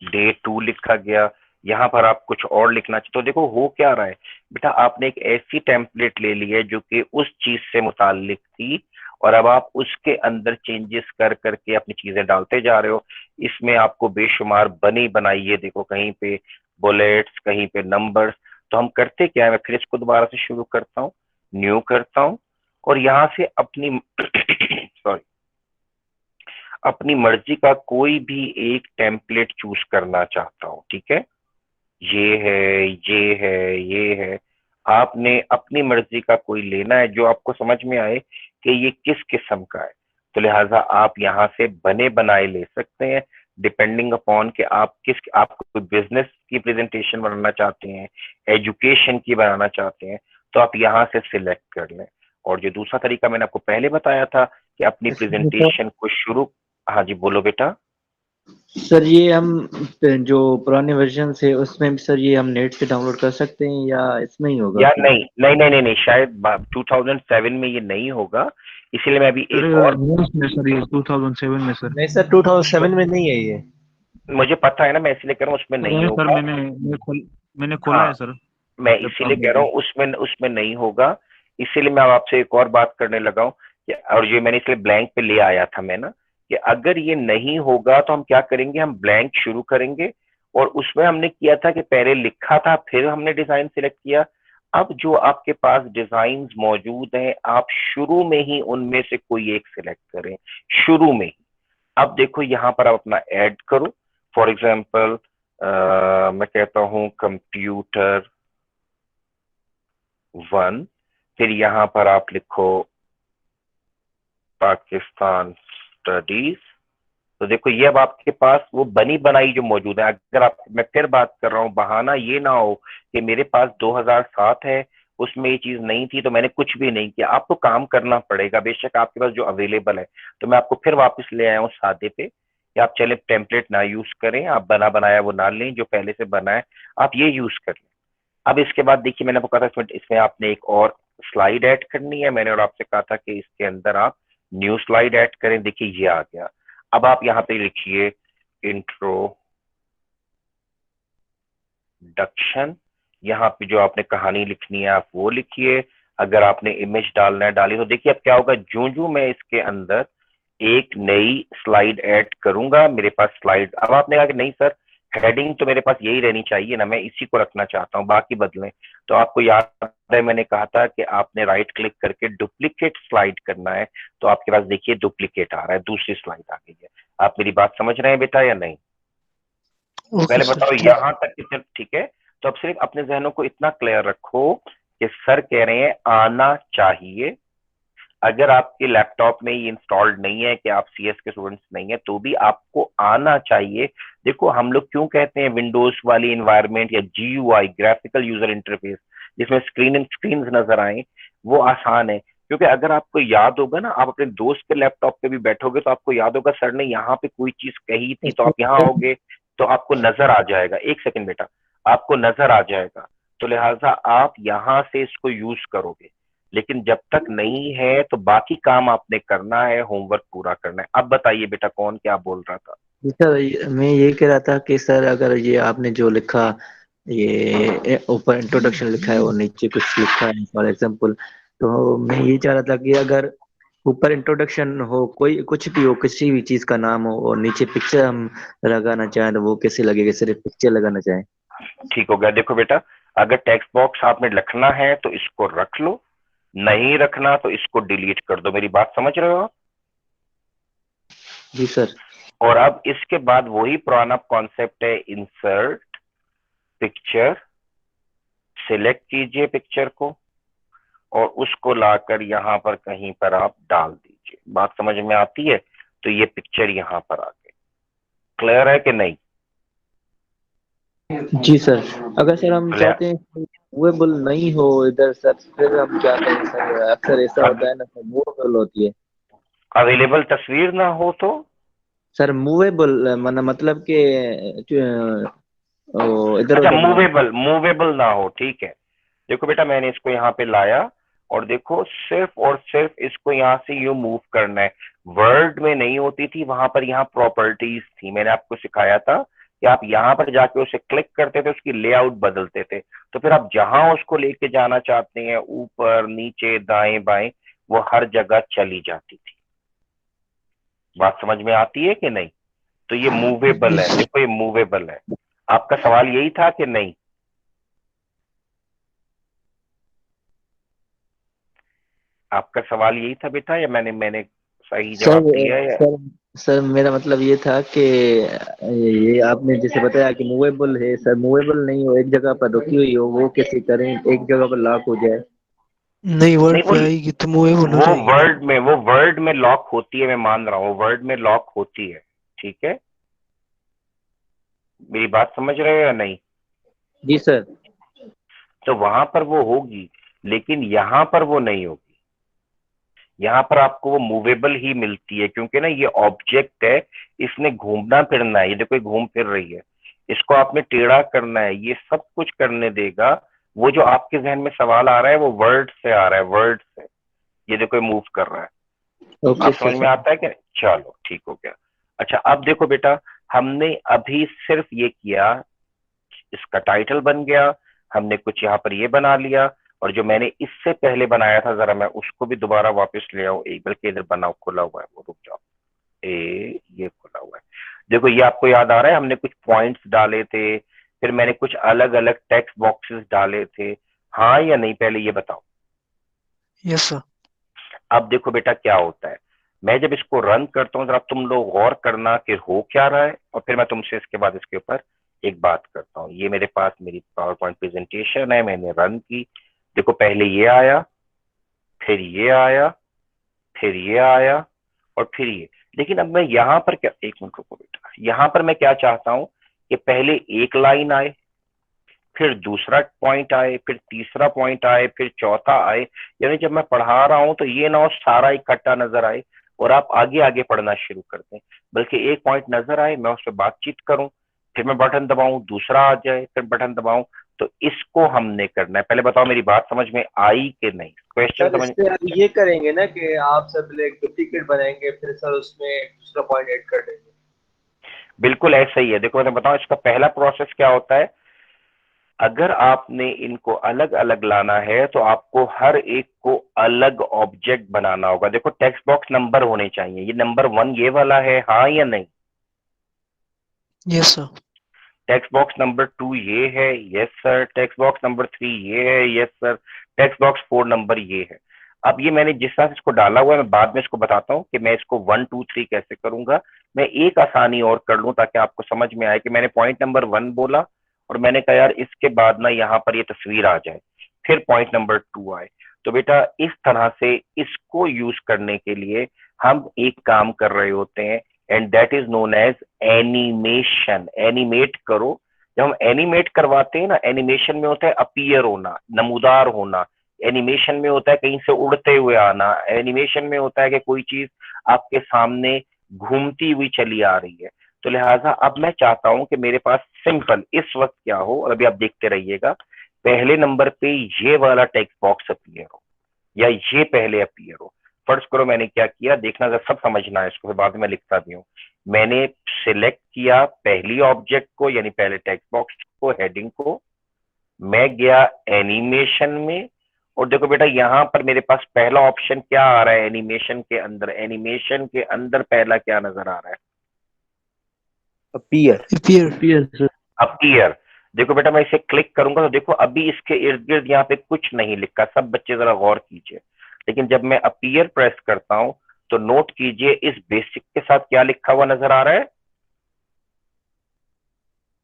डे 2 लिखा गया। यहाँ पर आप कुछ और लिखना चाहिए, तो देखो हो क्या रहा है बेटा, आपने एक ऐसी टेम्पलेट ले ली है जो कि उस चीज से मुतालिक थी, और अब आप उसके अंदर चेंजेस कर करके अपनी चीजें डालते जा रहे हो। इसमें आपको बेशुमार बनी बनाई, ये देखो कहीं पे बुलेट्स, कहीं पे नंबर्स। तो हम करते क्या है, मैं फिर इसको दोबारा से शुरू करता हूँ, न्यू करता हूँ, और यहाँ से अपनी सॉरी, अपनी मर्जी का कोई भी एक टेम्पलेट चूज करना चाहता हूँ, ठीक है, ये है, ये है, ये है, आपने अपनी मर्जी का कोई लेना है जो आपको समझ में आए कि ये किस किस्म का है। तो लिहाजा आप यहाँ से बने बनाए ले सकते हैं, डिपेंडिंग अपॉन कि आप आपको बिजनेस की प्रेजेंटेशन बनाना चाहते हैं, एजुकेशन की बनाना चाहते हैं, तो आप यहाँ से सिलेक्ट कर लें। और जो दूसरा तरीका मैंने आपको पहले बताया था कि अपनी इसमें सर प्रेजेंटेशन को शुरू, हाँ जी बोलो बेटा। सर ये हम जो पुराने वर्जन है उसमें भी सर ये हम नेट से डाउनलोड कर सकते हैं या इसमें ही होगा यार कि नहीं नहीं नहीं नहीं नहीं, शायद 2007 में ये नहीं होगा, इसीलिए मैं अभी सर एक और, न्यूज़ में सर ये 2007 में सर। नहीं सर 2007 में नहीं है ये। मुझे पता है ना, मैं इसलिए कह रहा हूँ उसमें सर नहीं है सर, होगा। मैंने खोला है हाँ, सर मैं लैपटॉप इसीलिए में कह रहा भी। हूँ उसमें उसमें नहीं होगा, इसीलिए मैं अब आपसे एक और बात करने लगा हूँ और ये मैंने इसलिए ब्लैंक पे ले आया था मैं ना, कि अगर ये नहीं होगा तो हम क्या करेंगे, हम ब्लैंक शुरू करेंगे, और उसमें हमने किया था कि पहले लिखा था फिर हमने डिजाइन सिलेक्ट किया। अब जो आपके पास डिजाइन मौजूद हैं, आप शुरू में ही उनमें से कोई एक सिलेक्ट करें, शुरू में ही। अब देखो यहाँ पर आप अपना ऐड करो, फॉर एग्जाम्पल मैं कहता हूँ कंप्यूटर 1, फिर यहाँ पर आप लिखो पाकिस्तान स्टडीज। तो देखो ये अब आपके पास वो बनी बनाई जो मौजूद है। अगर आप, मैं फिर बात कर रहा हूँ, बहाना ये ना हो कि मेरे पास 2007 है, उसमें ये चीज नहीं थी तो मैंने कुछ भी नहीं किया। आपको काम करना पड़ेगा, बेशक आपके पास जो अवेलेबल है। तो मैं आपको फिर वापस ले आया हूँ सादे पे कि आप चले टेम्पलेट ना यूज करें, आप बना बनाया वो ना लें, जो पहले से बना है आप ये यूज कर लें। अब इसके बाद देखिए, मैंने आपको कहा था इसमें आपने एक और स्लाइड ऐड करनी है, मैंने और आपसे कहा था कि इसके अंदर आप न्यू स्लाइड ऐड करें। देखिए ये आ गया। अब आप यहाँ पे लिखिए इंट्रोडक्शन, यहाँ पे जो आपने कहानी लिखनी है आप वो लिखिए। अगर आपने इमेज डालना है डालिए। तो देखिए अब क्या होगा, जो जो मैं इसके अंदर एक नई स्लाइड ऐड करूंगा, मेरे पास स्लाइड, अब आपने कहा कि नहीं सर हेडिंग तो मेरे पास यही रहनी चाहिए ना, मैं इसी को रखना चाहता हूँ, बाकी बदलें। तो आपको याद है मैंने कहा था कि आपने राइट क्लिक करके डुप्लीकेट स्लाइड करना है, तो आपके पास देखिए डुप्लीकेट आ रहा है, दूसरी स्लाइड आ गई है। आप मेरी बात समझ रहे हैं बेटा या नहीं? ओके पहले सर बताओ ठीक। यहाँ तक कितने ठीक है। तो अब सिर्फ अपने जहनों को इतना क्लियर रखो कि सर कह रहे हैं आना चाहिए। अगर आपके लैपटॉप में ये इंस्टॉल्ड नहीं है, कि आप सीएस के स्टूडेंट्स नहीं है, तो भी आपको आना चाहिए। देखो हम लोग क्यों कहते हैं विंडोज वाली इन्वायरमेंट या जीयूआई, ग्राफिकल यूजर इंटरफेस, जिसमें स्क्रीन नजर आए, वो आसान है। क्योंकि अगर आपको याद होगा ना, आप अपने दोस्त के लैपटॉप पे भी बैठोगे तो आपको याद होगा सर ने यहाँ पे कोई चीज कही थी, तो आप यहाँ आओगे तो आपको नजर आ जाएगा। एक सेकंड बेटा, आपको नजर आ जाएगा। तो लिहाजा आप यहाँ से इसको यूज करोगे, लेकिन जब तक नहीं है तो बाकी काम आपने करना है, होमवर्क पूरा करना है। अब बताइए बेटा कौन क्या बोल रहा था? जी सर मैं ये कह रहा था कि सर अगर ये आपने जो लिखा ये ऊपर इंट्रोडक्शन लिखा है और नीचे कुछ लिखा है फॉर एग्जांपल, तो मैं ये चाह रहा था कि अगर ऊपर इंट्रोडक्शन हो, कोई कुछ भी हो, किसी भी चीज का नाम हो, और नीचे पिक्चर हम लगाना चाहें तो वो कैसे लगेगा, सिर्फ पिक्चर लगाना चाहें? ठीक हो गया। देखो बेटा, अगर टेक्स्ट बॉक्स आपने रखना है तो इसको रख लो, नहीं रखना तो इसको डिलीट कर दो। मेरी बात समझ रहे हो आप? जी सर। और अब इसके बाद वही पुराना कॉन्सेप्ट है, इंसर्ट पिक्चर, सिलेक्ट कीजिए पिक्चर को और उसको लाकर यहाँ पर कहीं पर आप डाल दीजिए। बात समझ में आती है? तो ये पिक्चर यहाँ पर आ गई। क्लियर है कि नहीं? जी सर। अगर सर हम तो चाहते हैं कि मूवेबल नहीं हो इधर सर, फिर हम क्या करें सर? अक्सर ऐसा होता है ना सर, मूवेबल होती है अवेलेबल तस्वीर ना हो तो सर। मूवेबल मतलब कि इधर अच्छा, उधर ना हो। मूवेबल मूवेबल ना हो, ठीक है। देखो बेटा, मैंने इसको यहाँ पे लाया और देखो सिर्फ और सिर्फ इसको यहाँ से यूं मूव करना है। वर्ड में नहीं होती थी वहां पर, यहाँ प्रॉपर्टीज थी, मैंने आपको सिखाया था कि आप यहाँ पर जाके उसे क्लिक करते थे, उसकी लेआउट बदलते थे। तो फिर आप जहां उसको लेके जाना चाहते हैं, ऊपर नीचे दाएं बाएं, वो हर जगह चली जाती थी। बात समझ में आती है कि नहीं? तो ये मूवेबल है, देखो ये मूवेबल है। आपका सवाल यही था कि नहीं? आपका सवाल यही था बेटा, या मैंने मैंने सही सर जवाब दिया है? सर सर मेरा मतलब ये था कि ये आपने जैसे बताया कि मूवेबल है सर, मूवेबल नहीं हो, एक जगह पर रुकी हुई हो, वो कैसे करें? एक जगह पर लॉक हो जाए। नहीं, नहीं, वर्ड पे आएगी तो मूवेबल हो जाएगी ना। वो वर्ड में लॉक होती है, मैं मान रहा हूँ, वर्ड में लॉक होती है, ठीक है। मेरी बात समझ रहे हो या नहीं? जी सर। तो वहां पर वो होगी, लेकिन यहाँ पर वो नहीं होगी। यहाँ पर आपको वो मूवेबल ही मिलती है, क्योंकि ना ये ऑब्जेक्ट है, इसने घूमना फिरना है। ये देखो, ये घूम फिर रही है, इसको आपने टेढ़ा करना है, ये सब कुछ करने देगा। वो जो आपके जहन में सवाल आ रहा है वो वर्ड से आ रहा है, वर्ड से। ये देखो, ये मूव कर रहा है। ओके आप समझ में सर। आता है कि नहीं? चलो ठीक हो गया। अच्छा, अब देखो बेटा, हमने अभी सिर्फ ये किया, इसका टाइटल बन गया, हमने कुछ यहाँ पर ये बना लिया, और जो मैंने इससे पहले बनाया था, जरा मैं उसको भी दोबारा वापस ले आऊं, एक बल्कि इधर बनाओ, खुला हुआ है वो, रुक जाओ। ये खुला हुआ है। देखो, ये आपको याद आ रहा है, हमने कुछ पॉइंट्स डाले थे, फिर मैंने कुछ अलग अलग टेक्स्ट बॉक्सेस डाले थे, हाँ या नहीं? पहले ये बताओ। Yes sir. अब देखो बेटा क्या होता है, मैं जब इसको रन करता हूँ, जरा तुम लोग गौर करना कि हो क्या रहा है, और फिर मैं तुमसे इसके बाद इसके ऊपर एक बात करता हूँ। ये मेरे पास मेरी पावर पॉइंट प्रेजेंटेशन है, मैंने रन की। देखो, पहले ये आया, फिर ये आया, फिर ये आया, और फिर ये। लेकिन अब मैं यहाँ पर क्या, एक मिनट रुको बेटा, यहाँ पर मैं क्या चाहता हूँ कि पहले एक लाइन आए, फिर दूसरा पॉइंट आए, फिर तीसरा पॉइंट आए, फिर चौथा आए। यानी जब मैं पढ़ा रहा हूं तो ये ना हो सारा इकट्ठा नजर आए और आप आगे आगे पढ़ना शुरू कर दें, बल्कि एक पॉइंट नजर आए, मैं उस पर बातचीत करूं, फिर मैं बटन दबाऊं, दूसरा आ जाए, फिर बटन दबाऊं। तो इसको हमने करना है। पहले बताओ, मेरी बात समझ में आई कि नहीं? क्वेश्चन सर समझ। इससे आप ये करेंगे ना कि आप सब एक डुप्लीकेट बनाएंगे, फिर सर उसमें दूसरा पॉइंट ऐड कर देंगे। बिल्कुल ऐसा ही है। देखो मैं बताऊं, इसका पहला प्रोसेस क्या होता है। अगर आपने इनको अलग अलग लाना है तो आपको हर एक को अलग ऑब्जेक्ट बनाना होगा। देखो, टेक्स्ट बॉक्स नंबर होने चाहिए, ये नंबर 1 ये वाला है, हाँ या नहीं? Yes sir. Text box number 2 ये है, yes sir. Text box number 3 ये है, yes sir. Text box 4 number ये है। अब ये मैंने जिस तरह से इसको डाला हुआ है, मैं बाद में इसको बताता हूँ कि मैं इसको 1 2 3 कैसे करूंगा। मैं एक आसानी और कर लूं ताकि आपको समझ में आए कि मैंने पॉइंट नंबर 1 बोला और मैंने कहा यार इसके बाद ना यहाँ पर ये तस्वीर आ जाए, फिर पॉइंट नंबर 2 आए। तो बेटा इस तरह से इसको यूज करने के लिए हम एक काम कर रहे होते हैं, and that is known as animation. Animate करो। जब हम एनिमेट करवाते हैं ना, एनिमेशन में होता है अपीयर होना, नमूदार होना। एनिमेशन में होता है कहीं से उड़ते हुए आना। एनिमेशन में होता है कि कोई चीज आपके सामने घूमती हुई चली आ रही है। तो लिहाजा अब मैं चाहता हूं कि मेरे पास सिंपल इस वक्त क्या हो, और अभी आप देखते रहिएगा, पहले नंबर पे ये वाला टेक्स्ट बॉक्स अपीयर हो, या ये पहले अपीयर हो। फर्ज करो मैंने क्या किया, देखना अगर सब समझना है इसको, फिर बाद में लिखता भी हूँ। मैंने सिलेक्ट किया पहली ऑब्जेक्ट को, यानी पहले टेक्स्ट बॉक्स को, हेडिंग को। मैं गया एनिमेशन में, और देखो बेटा यहाँ पर मेरे पास पहला ऑप्शन क्या आ रहा है एनिमेशन के अंदर। एनिमेशन के अंदर पहला क्या नजर आ रहा है? Appear. Appear. Appear sir. Appear. देखो बेटा, मैं इसे क्लिक करूंगा तो देखो अभी इसके इर्द गिर्द यहाँ पे कुछ नहीं लिखा। सब बच्चे जरा गौर कीजिए। लेकिन जब मैं अपीयर प्रेस करता हूं तो नोट कीजिए इस बेसिक के साथ क्या लिखा हुआ नजर आ रहा है।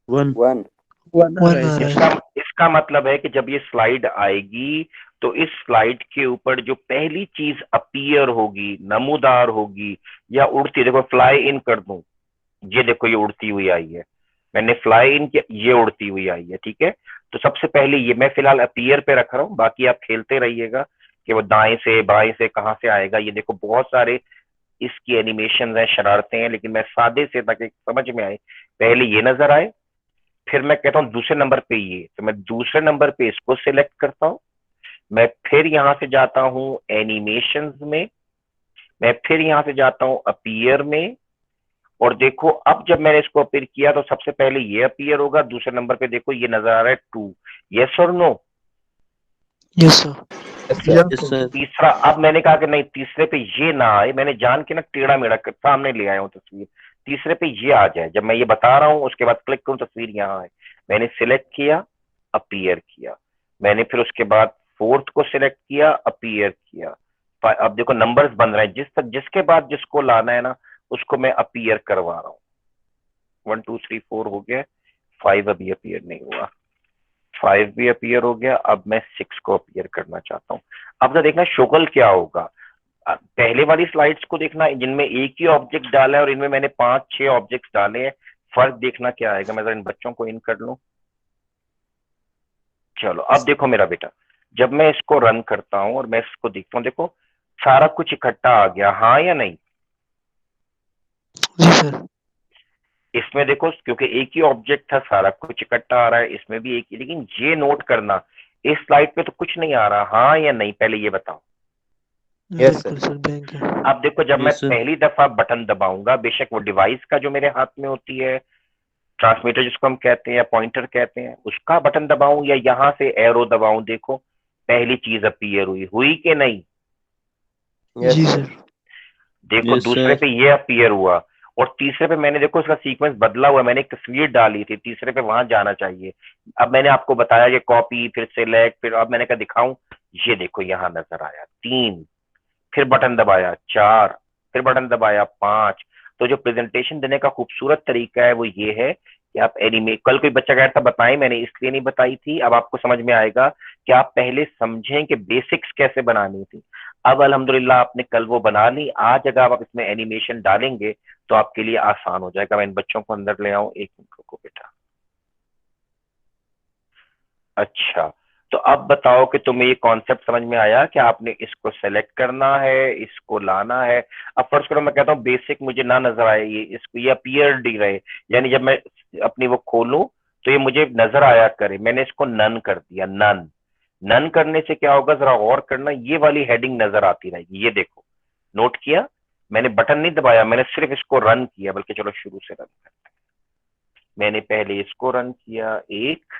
वन। वन आ रहा इसका है। इसका मतलब है कि जब ये स्लाइड आएगी तो इस स्लाइड के ऊपर जो पहली चीज अपीयर होगी, नमूदार होगी, या उड़ती, देखो फ्लाई इन कर दूं, ये देखो ये उड़ती हुई आई है। मैंने फ्लाई इन किया, ये उड़ती हुई आई है, ठीक है। तो सबसे पहले ये मैं फिलहाल अपीयर पे रख रहा हूँ, बाकी आप खेलते रहिएगा कि वो दाएं से बाएं से कहाँ से आएगा। ये देखो बहुत सारे इसकी एनिमेशन है, शरारतें हैं, लेकिन मैं सादे से ताकि समझ में आए, पहले ये नजर आए, फिर मैं कहता हूँ दूसरे नंबर पे ये, तो मैं दूसरे नंबर पे इसको सिलेक्ट करता हूँ, मैं फिर यहां से जाता हूँ एनिमेशन में, मैं फिर यहां से जाता हूँ अपीयर में, और देखो अब जब मैंने इसको अपीयर किया तो सबसे पहले ये अपीयर होगा, दूसरे नंबर पे देखो ये नजर आ रहा है 2। यस और no? Yes sir. Yes sir. तीसरा, अब मैंने कहा कि नहीं तीसरे पे ये ना आए, मैंने जान के ना टेढ़ा मेढ़ा सामने ले आया हूँ तस्वीर, तीसरे पे ये आ जाए, जब मैं ये बता रहा हूँ उसके बाद क्लिक करूँ तस्वीर यहाँ आए। मैंने सिलेक्ट किया, अपीयर किया, मैंने फिर उसके बाद फोर्थ को सिलेक्ट किया, अपीयर किया। अब देखो नंबर्स बन रहे हैं, जिसके बाद जिसको लाना है ना उसको मैं अपीयर करवा रहा हूँ। 1 2 3 4 हो गया, 5 अभी अपीयर नहीं हुआ, 5 भी अपीयर हो गया, अब मैं 6 को अपीयर करना चाहता हूँ। अब तो देखना शोगल क्या होगा, पहले वाली स्लाइड्स को देखना जिनमें एक ही ऑब्जेक्ट डाला है और इनमें मैंने 5 6 ऑब्जेक्ट्स डाले हैं, फर्क देखना क्या आएगा। मैं जरा इन बच्चों को इन कर लूं। चलो अब देखो मेरा बेटा, जब मैं इसको रन करता हूं और मैं इसको देखता हूँ, देखो सारा कुछ इकट्ठा आ गया, हाँ या नहीं? जी सर। इसमें देखो क्योंकि एक ही ऑब्जेक्ट था, सारा कुछ इकट्ठा आ रहा है, इसमें भी एक ही, लेकिन ये नोट करना इस स्लाइड पे तो कुछ नहीं आ रहा, हाँ या नहीं पहले ये बताओ। बिल्कुल सर, बैंक है। अब देखो जब मैं यस सर। पहली दफा बटन दबाऊंगा, बेशक वो डिवाइस का जो मेरे हाथ में होती है, ट्रांसमीटर जिसको हम कहते हैं या पॉइंटर कहते हैं, उसका बटन दबाऊं या यहां से एरो दबाऊं, देखो पहली चीज अपीयर हुई कि नहीं? जी सर। देखो यस दूसरे सर। पे ये अपीयर हुआ, और तीसरे पे मैंने देखो इसका सीक्वेंस बदला हुआ है, मैंने एक तस्वीर डाली थी, तीसरे पे वहां जाना चाहिए। अब मैंने आपको बताया कि कॉपी, फिर सिलेक्ट, फिर अब मैंने कहा दिखाऊं, ये देखो यहां नजर आया 3, फिर बटन दबाया 4, फिर बटन दबाया 5। तो जो प्रेजेंटेशन देने का खूबसूरत तरीका है वो ये है कि आप कल कोई बच्चा कहता बताएं, मैंने इसलिए नहीं बताई थी, अब आपको समझ में आएगा कि आप पहले समझें कि बेसिक्स कैसे बनानी थी। अब अल्हम्दुलिल्लाह आपने कल वो बना ली, आज अगर आप इसमें एनिमेशन डालेंगे तो आपके लिए आसान हो जाएगा। मैं इन बच्चों को अंदर ले आऊं, एक मिनट रुको बेटा। अच्छा, तो अब बताओ कि तुम्हें ये कॉन्सेप्ट समझ में आया कि आपने इसको सेलेक्ट करना है, इसको लाना है। अब फर्ज करो मैं कहता हूँ बेसिक मुझे ना नजर आए, ये इसको ये अपीयर डी रहे, यानी जब मैं अपनी वो खोलूं तो ये मुझे नजर आया करे, मैंने इसको नन कर दिया, नन। नन करने से क्या होगा जरा गौर करना, ये वाली हेडिंग नजर आती रहेगी, ये देखो, नोट किया? मैंने बटन नहीं दबाया, मैंने सिर्फ इसको रन किया, बल्कि चलो शुरू से रन करते हैं। मैंने पहले इसको रन किया, 1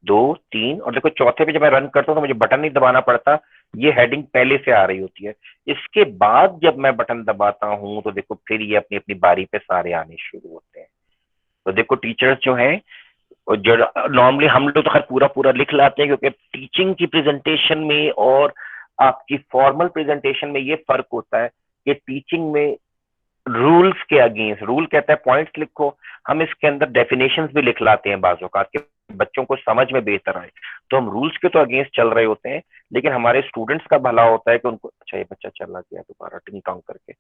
2 3, और देखो चौथे पे जब मैं रन करता हूँ तो मुझे बटन नहीं दबाना पड़ता, ये हेडिंग पहले से आ रही होती है। इसके बाद जब मैं बटन दबाता हूं तो देखो फिर ये अपनी अपनी बारी पे सारे आने शुरू होते हैं। तो देखो टीचर्स जो हैं, और जो नॉर्मली हम लोग तो खैर पूरा पूरा लिख लाते हैं, क्योंकि टीचिंग की प्रेजेंटेशन में और आपकी फॉर्मल प्रेजेंटेशन में ये फर्क होता है कि टीचिंग में रूल्स के अगेंस्ट, रूल कहता है पॉइंट्स लिखो, हम इसके अंदर डेफिनेशंस भी लिख लाते हैं बाजों का कि बच्चों को समझ में बेहतर आए। तो हम रूल्स के तो अगेंस्ट चल रहे होते हैं, लेकिन हमारे स्टूडेंट्स का भला होता है कि उनको अच्छा ये बच्चा चला गया दोबारा टिंग टोंग करके।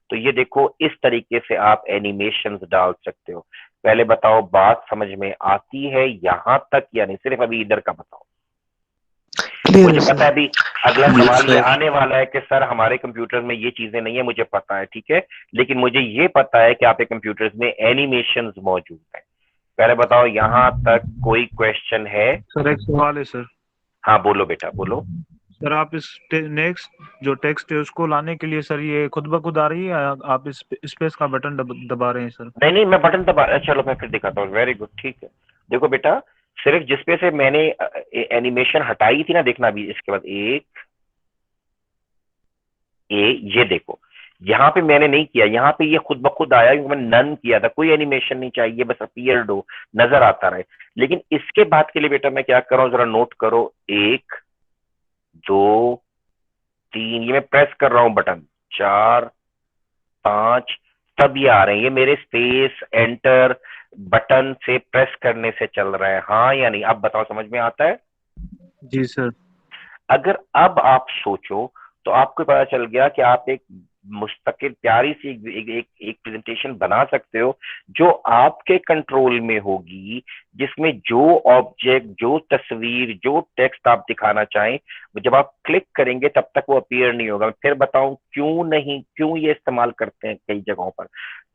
तो ये देखो इस तरीके से आप एनिमेशंस डाल सकते हो। पहले बताओ बात समझ में आती है यहां तक या नहीं? सिर्फ अभी इधर का बताओ। क्लियर मुझे है पता सर। है अभी अगला यस सवाल ये सर। आने वाला है कि सर हमारे कंप्यूटर में ये चीजें नहीं है, मुझे पता है, ठीक है, लेकिन मुझे ये पता है कि आपके कंप्यूटर्स में एनिमेशंस मौजूद है। पहले बताओ यहां तक कोई क्वेश्चन है? सर एक सवाल है सर। हाँ बोलो बेटा बोलो। सर आप इस नेक्स्ट जो टेक्स्ट है उसको लाने के लिए सर ये खुद ब खुद आ रही है, आप इस स्पेस का बटन दबा रहे हैं सर? नहीं नहीं, मैं बटन दबा, चलो मैं फिर दिखाता हूँ, वेरी गुड, ठीक है। देखो बेटा, सिर्फ जिस पे से मैंने एनिमेशन हटाई थी ना, देखना अभी इसके बाद एक ये देखो, यहाँ पे मैंने नहीं किया, यहाँ पे ये खुद ब खुद आया क्योंकि मैंने नन किया था, कोई एनिमेशन नहीं चाहिए, बस अपीयर्ड हो, नजर आता रहे। लेकिन इसके बाद के लिए बेटा मैं क्या कर रहा हूँ जरा नोट करो, 1 2 3, ये मैं प्रेस कर रहा हूँ बटन, 4 5, तब ये आ रहे हैं, ये मेरे स्पेस एंटर बटन से प्रेस करने से चल रहा है, हाँ या नहीं? अब बताओ समझ में आता है? जी सर। अगर अब आप सोचो तो आपको पता चल गया कि आप एक मुस्तकिल प्यारी सी एक प्रेजेंटेशन बना सकते हो जो आपके कंट्रोल में होगी, जिसमें जो ऑब्जेक्ट, जो तस्वीर, जो टेक्स्ट आप दिखाना चाहें, जब आप क्लिक करेंगे तब तक वो अपीयर नहीं होगा। फिर बताऊं क्यों नहीं, क्यों ये इस्तेमाल करते हैं कई जगहों पर,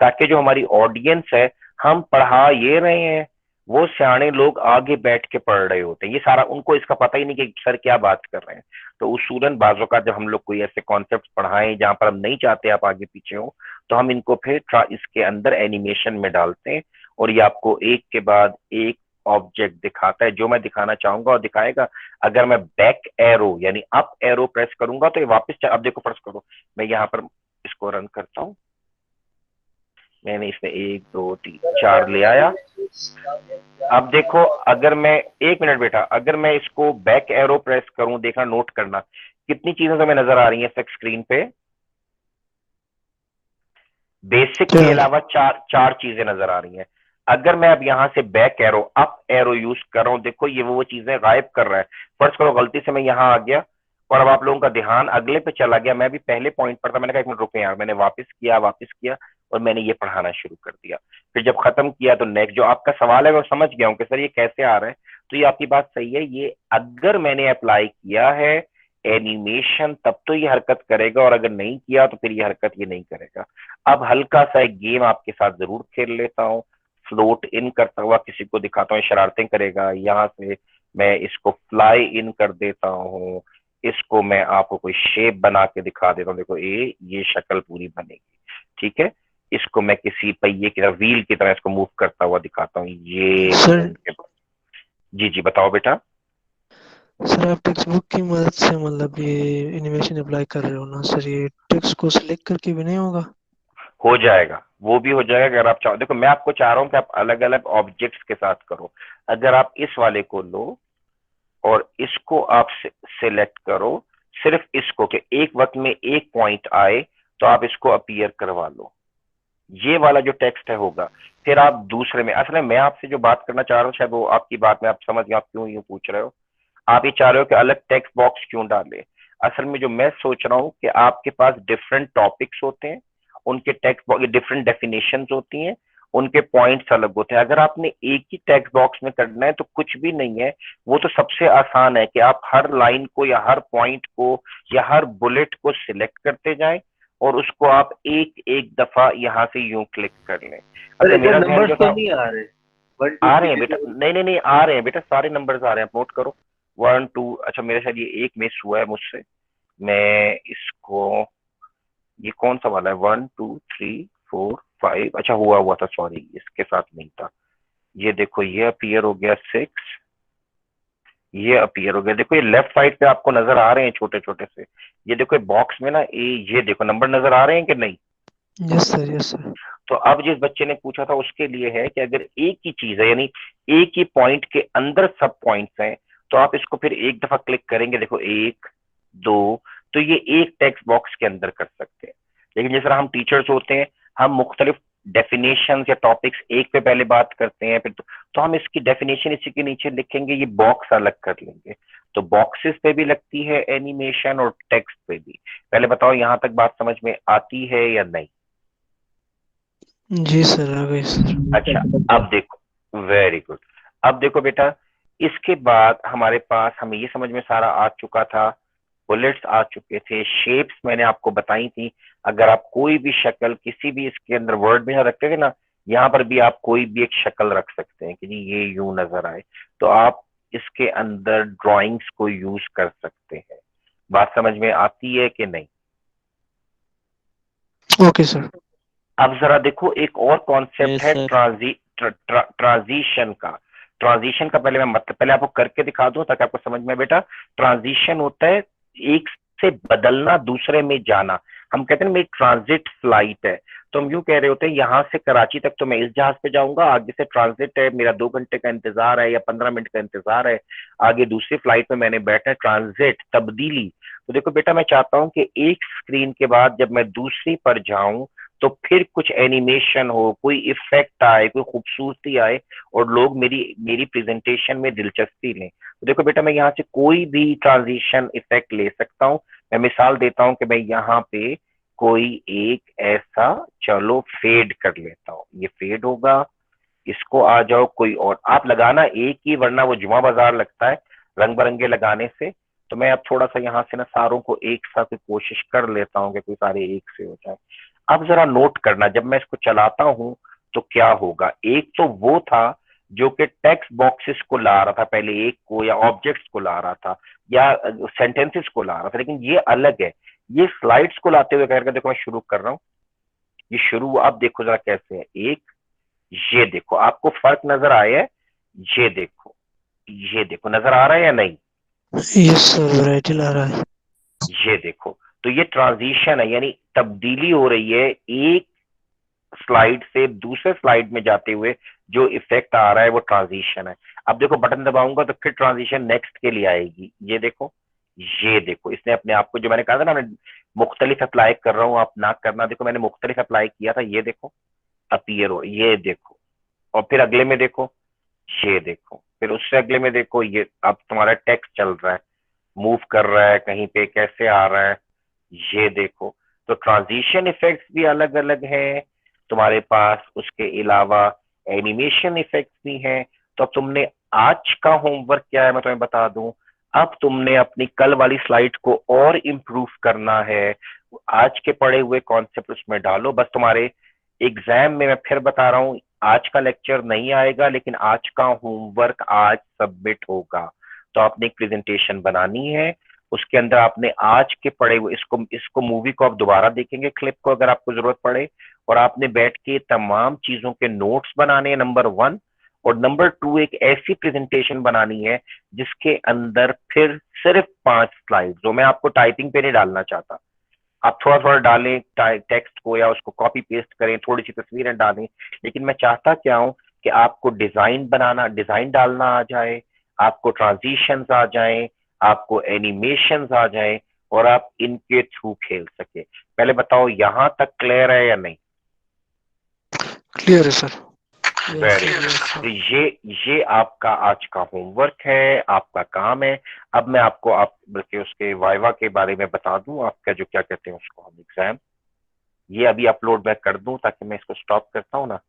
ताकि जो हमारी ऑडियंस है, हम पढ़ा ये रहे हैं, वो सियाने लोग आगे बैठ के पढ़ रहे होते हैं, ये सारा उनको इसका पता ही नहीं कि सर क्या बात कर रहे हैं। तो उसूलन बाजों का जब हम लोग कोई ऐसे कॉन्सेप्ट पढ़ाएं जहां पर हम नहीं चाहते आप आगे पीछे हो, तो हम इनको फिर इसके अंदर एनिमेशन में डालते हैं, और ये आपको एक के बाद एक ऑब्जेक्ट दिखाता है जो मैं दिखाना चाहूंगा और दिखाएगा। अगर मैं बैक एरो यानी अप एरो प्रेस करूंगा तो ये वापस, अब देखो फर्स्ट करो, मैं यहाँ पर इसको रन करता हूँ, मैंने इसमें 1 2 3 4 ले आया। अब देखो अगर मैं, एक मिनट बेटा, अगर मैं इसको बैक एरो प्रेस करूं, देखना नोट करना कितनी चीजें तुम्हें नजर आ रही हैं स्क्रीन पे। बेसिक के अलावा चार चीजें नजर आ रही हैं। अगर मैं अब यहां से back arrow, up arrow use कर रहा हूं, देखो ये वो चीजें गायब कर रहा है। फर्स्ट करो गलती से मैं यहां आ गया और अब आप लोगों का ध्यान अगले पे चला गया, मैं भी पहले पॉइंट पर था, मैंने कहा एक मिनट रुके यार, मैंने वापस किया और मैंने ये पढ़ाना शुरू कर दिया। फिर जब खत्म किया तो नेक्स्ट, जो आपका सवाल है वो समझ गया हूं कि सर ये कैसे आ रहा है, तो ये आपकी बात सही है। ये अगर मैंने अप्लाई किया है एनिमेशन तब तो ये हरकत करेगा, और अगर नहीं किया तो फिर ये हरकत ये नहीं करेगा। अब हल्का सा एक गेम आपके साथ जरूर खेल लेता हूँ, फ्लोट इन करता हुआ किसी को दिखाता हूँ, शरारतें करेगा। यहाँ से मैं इसको फ्लाई इन कर देता हूँ, इसको मैं आपको कोई शेप बना के दिखा देता हूँ, देखो ये शक्ल पूरी बनेगी, ठीक है। इसको मैं किसी पहिए की तरह, व्हील की तरह इसको मूव करता हुआ दिखाता हूँ, ये सर जी जी बताओ बेटा। सर आप टेक्स्ट बुक की मदद से मतलब ये एनिमेशन अप्लाई कर रहे हो ना सर, ये टेक्स्ट को सिलेक्ट करके भी नहीं होगा? हो जाएगा, वो भी हो जाएगा अगर आप चाहो। देखो मैं आपको चाह रहा हूँ कि आप अलग अलग ऑब्जेक्ट्स के साथ करो। अगर आप इस वाले को लो और इसको आप सिलेक्ट करो, सिर्फ इसको, कि एक वक्त में एक पॉइंट आए तो आप इसको अपीयर करवा लो, ये वाला जो टेक्स्ट है होगा। फिर आप दूसरे में, असल में मैं आपसे जो बात करना चाह रहा हूँ, शायद वो आपकी बात में आप समझ गए, आप क्यों यूं पूछ रहे हो। आप ये चाह रहे हो कि अलग टेक्स्ट बॉक्स क्यों डाले। असल में जो मैं सोच रहा हूँ कि आपके पास डिफरेंट टॉपिक्स होते हैं, उनके टेक्स्ट बॉक्स डिफरेंट डेफिनेशंस होती हैं, उनके पॉइंट्स अलग होते हैं। अगर आपने एक ही टेक्स्ट बॉक्स में करना है तो कुछ भी नहीं है, वो तो सबसे आसान है कि आप हर लाइन को या हर पॉइंट को या हर बुलेट को सिलेक्ट करते जाएं और उसको आप एक एक दफा यहाँ से यूं क्लिक कर लें। अच्छा मेरा ध्यान नंबर जो तो था, नहीं आ रहे? आ रहे हैं बेटा, नहीं नहीं नहीं आ रहे हैं बेटा, सारे नंबर्स आ रहे हैं, आप नोट करो। 1 2, अच्छा मेरे शायद ये एक मिस हुआ है मुझसे, मैं इसको, ये कौन सा वाला है, 1 2 3 4 5, अच्छा हुआ था, सॉरी इसके साथ नहीं था। ये देखो ये अपीयर हो गया 6, ये अपीयर हो गया। देखो ये लेफ्ट साइड पे आपको नजर आ रहे हैं छोटे छोटे से, ये देखो बॉक्स में ना, ये देखो नंबर नजर आ रहे हैं कि नहीं। Yes sir, yes sir. तो अब जिस बच्चे ने पूछा था उसके लिए है कि अगर एक ही चीज है, यानी एक ही पॉइंट के अंदर सब पॉइंट्स हैं, तो आप इसको फिर एक दफा क्लिक करेंगे, देखो 1 2, तो ये एक टेक्स्ट बॉक्स के अंदर कर सकते हैं। लेकिन जिस तरह हम टीचर्स होते हैं, हम मुख्तलिफ डेफिनेशन या टॉपिक्स एक पे पहले बात करते हैं, फिर तो हम इसकी डेफिनेशन इसी के नीचे लिखेंगे, ये बॉक्स अलग कर लेंगे। तो बॉक्सेस पे भी लगती है एनिमेशन और टेक्स्ट पे भी। पहले बताओ यहाँ तक बात समझ में आती है या नहीं। जी सर, आ गई सर। अच्छा अब देखो, वेरी गुड। अब देखो बेटा, इसके बाद हमारे पास, हमें ये समझ में सारा आ चुका था, बुलेट्स आ चुके थे, शेप्स मैंने आपको बताई थी। अगर आप कोई भी शक्ल किसी भी इसके अंदर वर्ड में रखते थे ना, यहाँ पर भी आप कोई भी एक शक्ल रख सकते हैं कि जी ये यूं नजर आए, तो आप इसके अंदर ड्राइंग्स को यूज कर सकते हैं। बात समझ में आती है कि नहीं। Okay sir. अब जरा देखो एक और कॉन्सेप्ट है सर ट्रांजिशन का। ट्रांजिशन का पहले मैं मतलब पहले आपको करके दिखा दूं ताकि आपको समझ में। बेटा ट्रांजिशन होता है एक से बदलना, दूसरे में जाना। हम कहते हैं मेरी ट्रांजिट फ्लाइट है, तो हम यूं कह रहे होते हैं यहाँ से कराची तक तो मैं इस जहाज पे जाऊंगा, आगे से ट्रांजिट है, मेरा 2 घंटे का इंतजार है या 15 मिनट का इंतजार है, आगे दूसरी फ्लाइट में मैंने बैठना है। ट्रांजिट, तब्दीली। तो देखो बेटा मैं चाहता हूं कि एक स्क्रीन के बाद जब मैं दूसरी पर जाऊं तो फिर कुछ एनिमेशन हो, कोई इफेक्ट आए, कोई खूबसूरती आए और लोग मेरी मेरी प्रेजेंटेशन में दिलचस्पी लें। तो देखो बेटा मैं यहाँ से कोई भी ट्रांजिशन इफेक्ट ले सकता हूँ। मैं मिसाल देता हूँ कि मैं यहाँ पे कोई एक ऐसा, चलो फेड कर लेता हूं, ये फेड होगा, इसको आ जाओ कोई और आप लगाना एक ही, वरना वो जुमा बाजार लगता है रंग बिरंगे लगाने से। तो मैं अब थोड़ा सा यहाँ से ना सारों को एक साथ की कोशिश कर लेता हूँ कि कोई सारे एक से हो जाए। अब जरा नोट करना, जब मैं इसको चलाता हूं तो क्या होगा। एक तो वो था जो कि टेक्स्ट बॉक्सेस को ला रहा था पहले, एक को या ऑब्जेक्ट्स को ला रहा था या सेंटेंसेस को ला रहा था, लेकिन ये अलग है, ये स्लाइड्स को लाते हुए कहकर देखो मैं शुरू कर रहा हूँ। ये शुरू आप देखो जरा कैसे है, एक, ये देखो आपको फर्क नजर आया है, ये देखो, ये देखो नजर आ रहा है या नहीं, यस सर, वैरायटी ला रहा है। ये देखो। तो ये ट्रांजिशन है, यानी तब्दीली हो रही है एक स्लाइड से दूसरे स्लाइड में जाते हुए, जो इफेक्ट आ रहा है वो ट्रांजिशन है। अब देखो बटन दबाऊंगा तो फिर ट्रांजिशन नेक्स्ट के लिए आएगी, ये देखो, ये देखो, इसने अपने आप को, जो मैंने कहा था ना मैं मुख्तलिफ अप्लाई कर रहा हूँ, आप ना करना, देखो मैंने मुख्तलिफ अप्लाई किया था, ये देखो अपीयर हो, ये देखो, और फिर अगले में देखो, ये देखो, फिर उससे अगले में देखो, ये अब तुम्हारा टेक्स्ट चल रहा है, मूव कर रहा है कहीं पे, कैसे आ रहा है, ये देखो। तो ट्रांजिशन इफेक्ट्स भी अलग अलग हैं तुम्हारे पास, उसके अलावा एनिमेशन इफेक्ट्स भी हैं। तो अब तुमने आज का होमवर्क क्या है मैं तुम्हें बता दूं, अब तुमने अपनी कल वाली स्लाइड को और इम्प्रूव करना है, आज के पढ़े हुए कॉन्सेप्ट उसमें डालो। बस तुम्हारे एग्जाम में मैं फिर बता रहा हूँ, आज का लेक्चर नहीं आएगा, लेकिन आज का होमवर्क आज सबमिट होगा। तो आपने एक प्रेजेंटेशन बनानी है, उसके अंदर आपने आज के पढ़े हुए, इसको इसको मूवी को आप दोबारा देखेंगे क्लिप को अगर आपको जरूरत पड़े, और आपने बैठ के तमाम चीजों के नोट्स बनाने हैं नंबर 1, और नंबर 2 एक ऐसी प्रेजेंटेशन बनानी है जिसके अंदर फिर सिर्फ 5 स्लाइड, जो मैं आपको टाइपिंग पे नहीं डालना चाहता, आप थोड़ा थोड़ा डालें टेक्स्ट को, या उसको कॉपी पेस्ट करें, थोड़ी सी तस्वीरें डालें, लेकिन मैं चाहता क्या हूं कि आपको डिजाइन बनाना, डिजाइन डालना आ जाए, आपको ट्रांजिशंस आ जाएं, आपको एनिमेशंस आ जाएं, और आप इनके थ्रू खेल सके। पहले बताओ यहां तक क्लियर है या नहीं? क्लियर है सर। Very good. तो ये आपका आज का होमवर्क है, आपका काम है। अब मैं आपको आप बल्कि उसके वाइवा के बारे में बता दूं, आपका जो क्या कहते हैं उसको हम एग्जाम, ये अभी अपलोड मैं कर दूं ताकि मैं इसको स्टॉप करता हूं ना।